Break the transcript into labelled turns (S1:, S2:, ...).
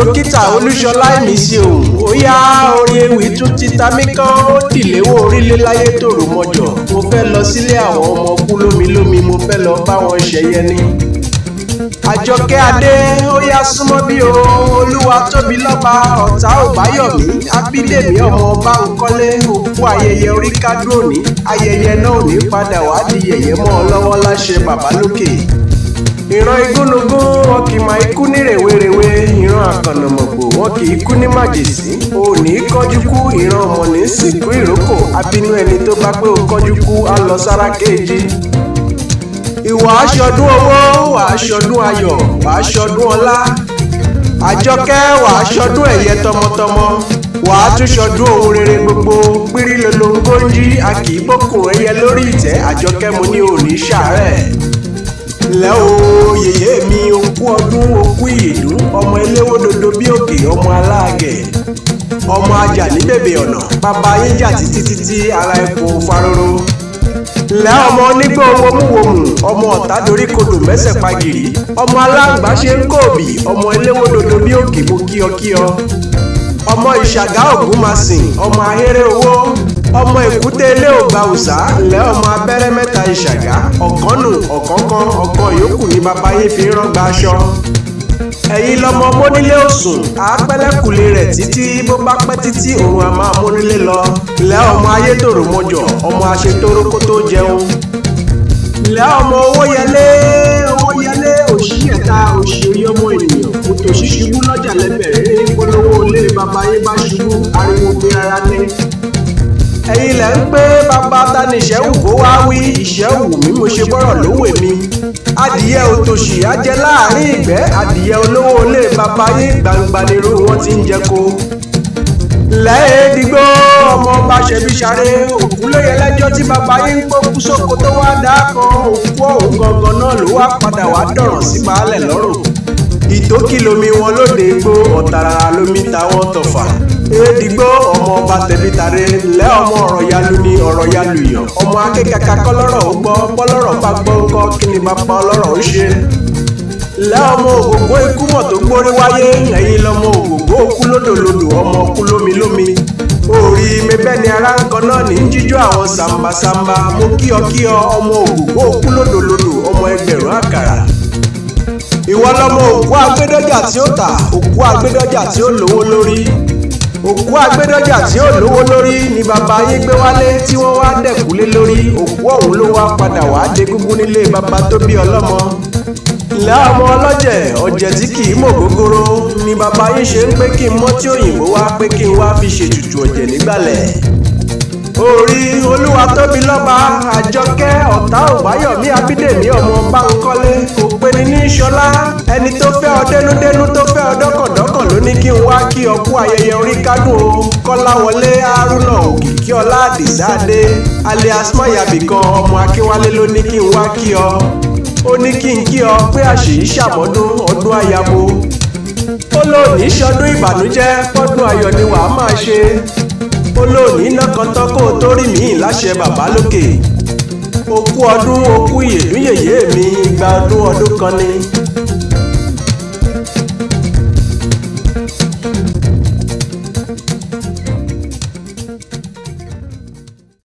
S1: dókítà Olúṣọlá Ìmísí òun ó yá orin ewì tún ti ta mí kán ó dìléwò Orile l'Ayetoro mọ́jọ mo fẹ́ lọ sílé àwọn ọmọ kú lómi mo fẹ́ lọ bá wọn ṣẹyẹ ní. Àjọkẹ́ Adé ó yá súnmọ́ bí o olúwa tóbi lọ́ba ọ̀tá ò bá yọ̀ mí Abídèmí ọmọ Bánkọ́lé òkú ayẹyẹ orí kádùn òní ayẹyẹ náà ò ní padà wá di yẹ̀yẹ́ mọ́ ọ lọ́wọ́ láṣẹ bàbá lókè. Ìran igúnnugún wọn kì í máa kú ní rèwerèwe ìran àkànnàmọ̀gbò wọn kì í kú ní màjèsí o ò ní kánjú kú ìran ọmọ ní sìnkú ìrókò abínú ẹni tó bá pé o kánjú kú á lọ sára kéèjì. Ìwà aṣọdún owó wà aṣọdún ayọ̀ wà aṣọdún ọlá Àjọkẹ́ wà aṣọdún ẹ̀yẹ tọmọtọmọ wà á tún ṣọdún ohun rere gbogbo pírí lolongo ń jí a kì í bókun ẹyẹ lórí ìtẹ́ Àjọkẹ́ mo ní òní ṣàárẹ̀. Lẹ́ o yèyé mi okú ọdún okú ìyèdún ọmọ Ilewo dodo bí òkè ọmọ aláàgẹ̀ ọmọ ajá ní bèbè ọ̀nà bàbá yín jà títí ara ẹ̀kọ́ faroro. Lẹ́ ọmọ onígbó womúwomù ọmọ ọ̀tá dorí kodò mẹ́sẹ̀ pagìrì ọmọ aláǹgbá ṣe ń kòbì ọmọ Ilewo dodo bí òkè mo kíọ ọmọ ìṣàgá ògúnmasìn ọmọ ahéré owó ọmọ èkúté ilé ògbà òsà lẹ́ ọmọ abẹ́rẹ́ mẹ́ta ìṣàgá ọ̀kánù ọ̀kánkán ọ̀kan yòókù ní bàbá yín fi ń rọ́gba aṣọ. Ẹ̀yin lọmọ mónílé òsùn àápẹ́lẹ́kùlé rẹ̀ títí bó bá pẹ́ títí òun á máa mónílé lọ. Lẹ́ ọmọ Ayétòrò mọ́jọ ọmọ aṣetóró kó tó jẹun. Lẹ́ ọmọ owóyẹlé òṣì ẹ̀ta òṣì orí ọmọ ènìyàn òtòṣì ṣubú lọ́jà lẹ́bẹ̀rẹ́ polówó ilé bàbá yín bá ṣubú ariwo gbé ara ní. Ẹ̀yin lẹ̀ ń pé bàbá tani ìṣẹ́wù kó wá wí ìṣẹ́wù mi mo ṣe bọ́rọ̀ lówè mi. Adìyẹ òtòṣì ajẹ́ láàrin ìgbẹ́ adìyẹ olówó ilé bàbá yín gbangba nírú wọn ti ń jẹko. Lẹ́ẹ̀ẹ́dìgbò ọmọ ọba ṣẹbí ṣaré òkú lóye lẹ́jọ́ tí bàbá yín ń gbókú sóko tó wá dákan òkú ọ̀hún gangan náà ló wá padà wá dọ̀ràn sí baálẹ̀ lọ́rùn. Ìtókì lomi wọn lóde igbó ọ̀tàràrà lomi táwọn tọ̀fà. Èdìgbò ọmọ ọba tẹ̀bí tare lẹ́ ọmọ ọ̀rọ̀ yalu ni ọ̀rọ̀ yalu yàn ọmọ akékaka kọ́lọ́rọ̀ ó gbọ́ bọ́lọ́rọ̀ bá gbọ́ ńkọ́ kí ni bàbá ọlọ́rọ̀ ó ṣe. Lẹ́ ọmọ ògògó ikú mọ̀ tó gbórí wáyé ẹ̀yin lọmọ ògògó okú lódòlódò ọmọ okú lómi. Orí mebẹ́ ni ara ń kan náà ní jíjó àwọn sàmbàsàmbà mo kíọ ọmọ ògògó okú lódòlódò ọmọ ẹgbẹ̀rún àkàrà. Ìwọ lọmọ òkú agbẹ́dọ́jà tí ó tà òkú agbẹ́dọ́jà tí ó lówó lórí. Òkú agbẹ́dọ́jà tí ó lówó lórí ni bàbá yín gbé wálé tí wọ́n wá dẹ̀kúlé lórí òkú ọ̀hún ló wá padà wá dé gúngún nílé bàbá tó bí ọlọ́mọ. Lẹ́ ọmọ ọlọ́jẹ̀ ọ̀jẹ̀ tí kì í mọ̀ gógóró ni bàbá yín ṣe ń pé kí n mọ́ tí òyìnbó wá pé kí n wá fi ṣètùtù ọ̀jẹ̀ nígbàlẹ̀. Orí olúwa tóbi lọ́ba Àjọkẹ́ ọ̀tá òbáyọ̀mí Abídèmí ọmọ Bánkọ́lé òpeni ní ṣọlá ẹni tó fẹ́ ọ dénúdénú tó fẹ́ ọ dọ́kàndọ́kàn ló ní kí n wá kí ọ kú ayẹyẹ orí kádùn o Kọ́láwọlé Haruna Òkìkí ọlá Àdìsá Adé alias Mọ́yàbí kan ọmọ Akínwálé ló ní kí n wá kí ọ ó ní kí n kí ọ pé àṣèyí ṣàmọ́dún ọdún àyàbò ó lóòní ṣọdún ìbànújẹ́ fọ́dún ayọ̀ ni wàá máa ṣe ó lóòní iná kan tán kó o tó rí mi láṣẹ bàbá lókè. Okú ọdún okú ìyèdún yèyé mi igba ọdún kan ni.